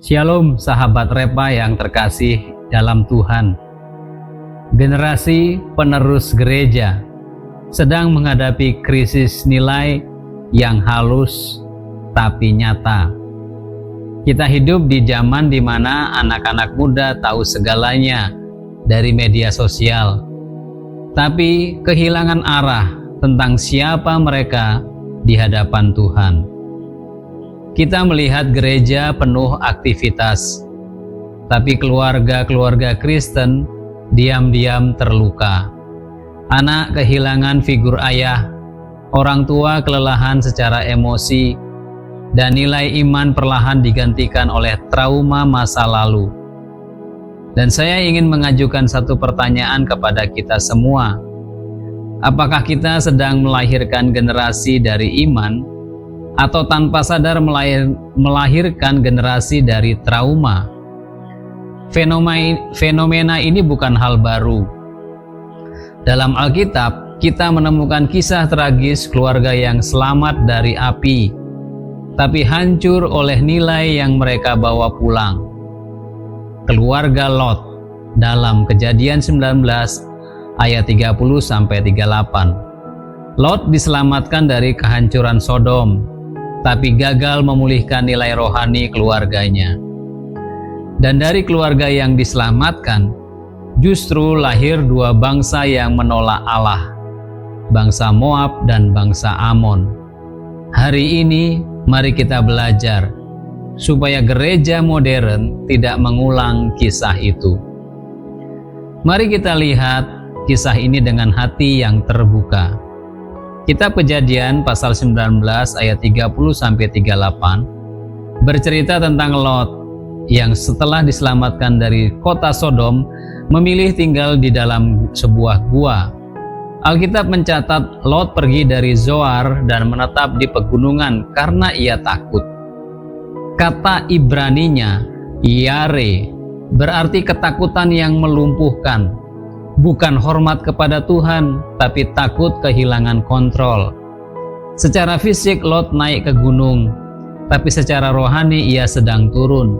Shalom sahabat Repa yang terkasih dalam Tuhan. Generasi penerus gereja sedang menghadapi krisis nilai yang halus tapi nyata. Kita hidup di zaman di mana anak-anak muda tahu segalanya dari media sosial, tapi kehilangan arah tentang siapa mereka di hadapan Tuhan. Kita melihat gereja penuh aktivitas, tapi keluarga-keluarga Kristen diam-diam terluka. Anak kehilangan figur ayah, orang tua kelelahan secara emosi, dan nilai iman perlahan digantikan oleh trauma masa lalu. Dan saya ingin mengajukan satu pertanyaan kepada kita semua. Apakah kita sedang melahirkan generasi dari iman, atau tanpa sadar melahirkan generasi dari trauma? Fenomena ini bukan hal baru. Dalam Alkitab, kita menemukan kisah tragis keluarga yang selamat dari api, tapi hancur oleh nilai yang mereka bawa pulang. Keluarga Lot dalam Kejadian 19 ayat 30-38. Lot diselamatkan dari kehancuran Sodom, tapi gagal memulihkan nilai rohani keluarganya. Dan dari keluarga yang diselamatkan, justru lahir dua bangsa yang menolak Allah, bangsa Moab dan bangsa Amon. Hari ini, mari kita belajar supaya gereja modern tidak mengulang kisah itu. Mari kita lihat kisah ini dengan hati yang terbuka. Kitab Kejadian pasal 19 ayat 30-38 bercerita tentang Lot yang setelah diselamatkan dari kota Sodom memilih tinggal di dalam sebuah gua. Alkitab mencatat Lot pergi dari Zoar dan menetap di pegunungan karena ia takut. Kata Ibraninya Yare berarti ketakutan yang melumpuhkan. Bukan hormat kepada Tuhan, tapi takut kehilangan kontrol. Secara fisik Lot naik ke gunung, tapi secara rohani ia sedang turun.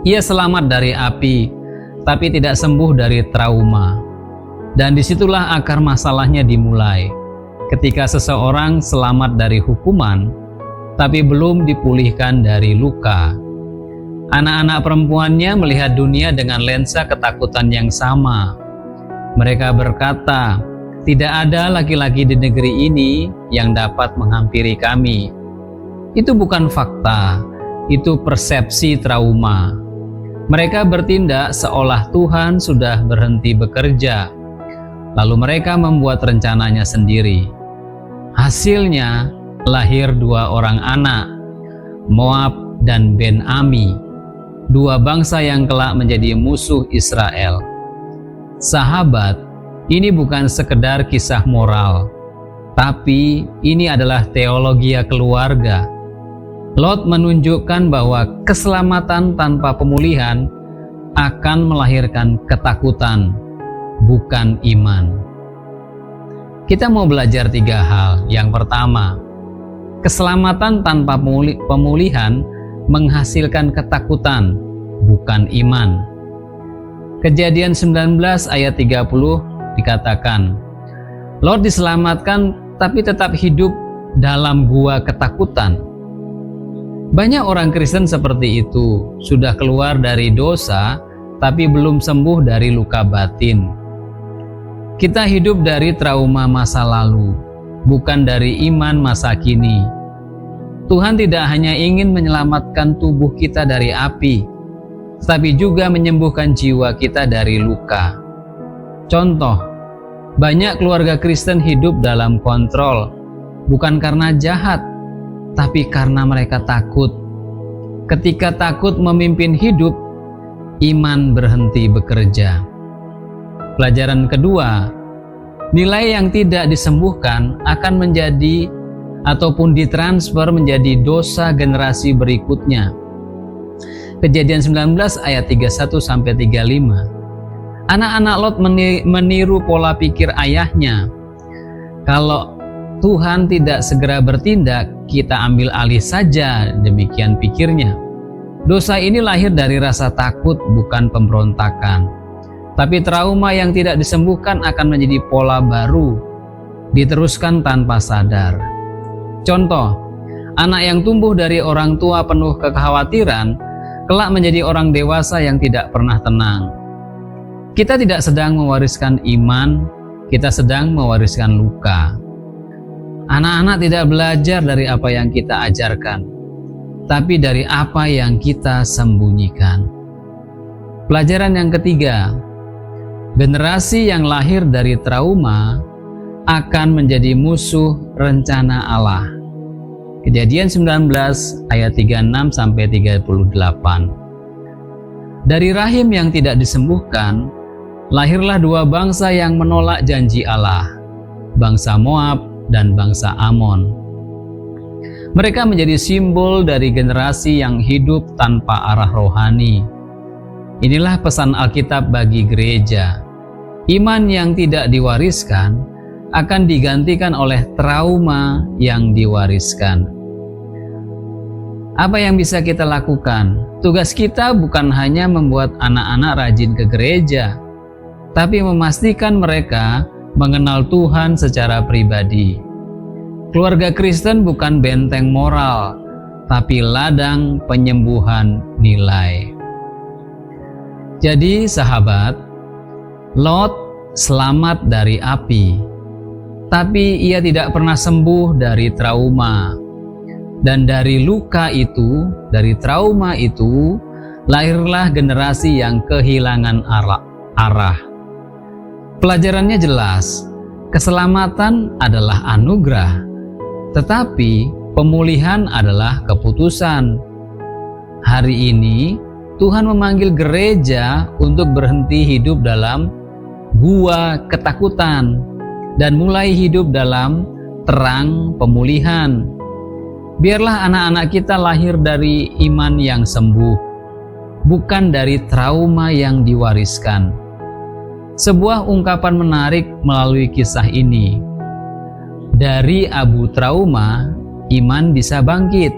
Ia selamat dari api, tapi tidak sembuh dari trauma. Dan disitulah akar masalahnya dimulai. Ketika seseorang selamat dari hukuman, tapi belum dipulihkan dari luka. Anak-anak perempuannya melihat dunia dengan lensa ketakutan yang sama. Mereka berkata, "Tidak ada laki-laki di negeri ini yang dapat menghampiri kami." Itu bukan fakta, itu persepsi trauma. Mereka bertindak seolah Tuhan sudah berhenti bekerja, lalu mereka membuat rencananya sendiri. Hasilnya lahir dua orang anak, Moab dan Ben-Ami, dua bangsa yang kelak menjadi musuh Israel. Sahabat, ini bukan sekedar kisah moral, tapi ini adalah teologi keluarga. Lot menunjukkan bahwa keselamatan tanpa pemulihan akan melahirkan ketakutan, bukan iman. Kita mau belajar tiga hal. Yang pertama, keselamatan tanpa pemulihan menghasilkan ketakutan, bukan iman. Kejadian 19 ayat 30 dikatakan, Lot diselamatkan tapi tetap hidup dalam gua ketakutan. Banyak orang Kristen seperti itu, sudah keluar dari dosa tapi belum sembuh dari luka batin. Kita hidup dari trauma masa lalu, bukan dari iman masa kini. Tuhan tidak hanya ingin menyelamatkan tubuh kita dari api, tapi juga menyembuhkan jiwa kita dari luka. Contoh, banyak keluarga Kristen hidup dalam kontrol, bukan karena jahat, tapi karena mereka takut. Ketika takut memimpin hidup, iman berhenti bekerja. Pelajaran kedua, nilai yang tidak disembuhkan akan menjadi ataupun ditransfer menjadi dosa generasi berikutnya. Kejadian 19 ayat 31-35. Anak-anak Lot meniru pola pikir ayahnya. Kalau Tuhan tidak segera bertindak, kita ambil alih saja, demikian pikirnya. Dosa ini lahir dari rasa takut, bukan pemberontakan. Tapi trauma yang tidak disembuhkan akan menjadi pola baru, diteruskan tanpa sadar. Contoh, anak yang tumbuh dari orang tua penuh kekhawatiran, kelak menjadi orang dewasa yang tidak pernah tenang. Kita tidak sedang mewariskan iman, kita sedang mewariskan luka. Anak-anak tidak belajar dari apa yang kita ajarkan, tapi dari apa yang kita sembunyikan. Pelajaran yang ketiga, generasi yang lahir dari trauma akan menjadi musuh rencana Allah. Kejadian 19 ayat 36 sampai 38. Dari rahim yang tidak disembuhkan, lahirlah dua bangsa yang menolak janji Allah, bangsa Moab dan bangsa Amon. Mereka menjadi simbol dari generasi yang hidup tanpa arah rohani. Inilah pesan Alkitab bagi gereja. Iman yang tidak diwariskan akan digantikan oleh trauma yang diwariskan. Apa yang bisa kita lakukan? Tugas kita bukan hanya membuat anak-anak rajin ke gereja, tapi memastikan mereka mengenal Tuhan secara pribadi. Keluarga Kristen bukan benteng moral, tapi ladang penyembuhan nilai. Jadi sahabat, Lot selamat dari api, tapi ia tidak pernah sembuh dari trauma. Dan dari luka itu, dari trauma itu, lahirlah generasi yang kehilangan arah. Pelajarannya jelas, keselamatan adalah anugerah, tetapi pemulihan adalah keputusan. Hari ini, Tuhan memanggil gereja untuk berhenti hidup dalam gua ketakutan dan mulai hidup dalam terang pemulihan. Biarlah anak-anak kita lahir dari iman yang sembuh, bukan dari trauma yang diwariskan. Sebuah ungkapan menarik melalui kisah ini. Dari abu trauma, iman bisa bangkit.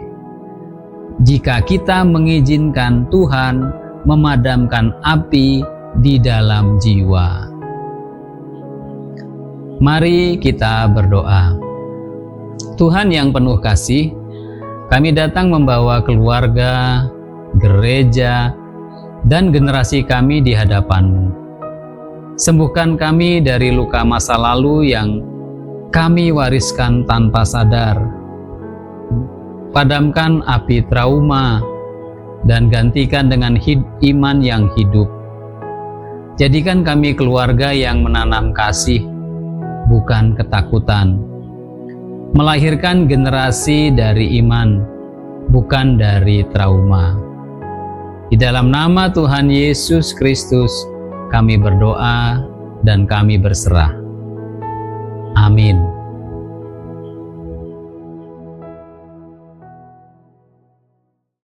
Jika kita mengizinkan Tuhan memadamkan api di dalam jiwa. Mari kita berdoa. Tuhan yang penuh kasih, kami datang membawa keluarga, gereja, dan generasi kami di hadapan-Mu. Sembuhkan kami dari luka masa lalu yang kami wariskan tanpa sadar. Padamkan api trauma dan gantikan dengan iman yang hidup. Jadikan kami keluarga yang menanam kasih, bukan ketakutan. Melahirkan generasi dari iman, bukan dari trauma. Di dalam nama Tuhan Yesus Kristus, kami berdoa dan kami berserah. Amin.